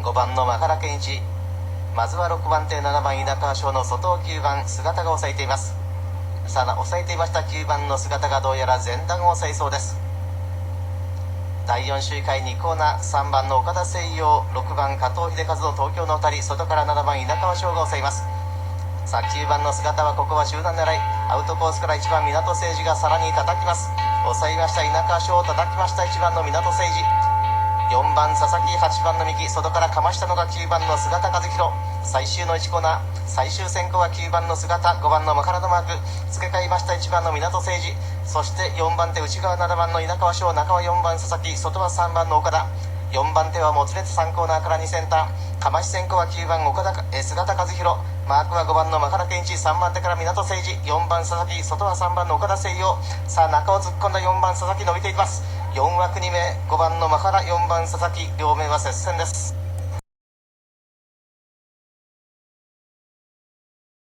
5番のマハラケンイチ。まずは6番手7番稲川翔の外を9番姿が抑えています。さあ抑えていました9番の姿がどうやら前段を抑えそうです。第4周回2コーナー、3番の岡田誠陽、6番加藤秀和の東京の2人、外から7番稲川翔が抑えます。さあ9番の姿はここは集団狙い、アウトコースから1番港誠司がさらに叩きます。抑えました稲川翔を叩きました1番の港誠司。4番佐々木、8番の右、外からかましたのが9番の姿和弘。最終の1コーナー、最終選考は9番の姿、5番のマカラドマーク、付け替えました1番の港誠司。そして4番手内側7番の稲川翔、中は4番佐々木、外は3番の岡田。4番手はもつれつ3コーナーから2センター、かまし先行は9番岡田姿和弘、マークは5番のマハラケンイチ、3番手から港誠司、4番佐々木、外は3番の岡田誠陽。さあ中を突っ込んだ4番佐々木伸びていきます。4枠2名、5番のマハラ、4番佐々木、両名は接戦です。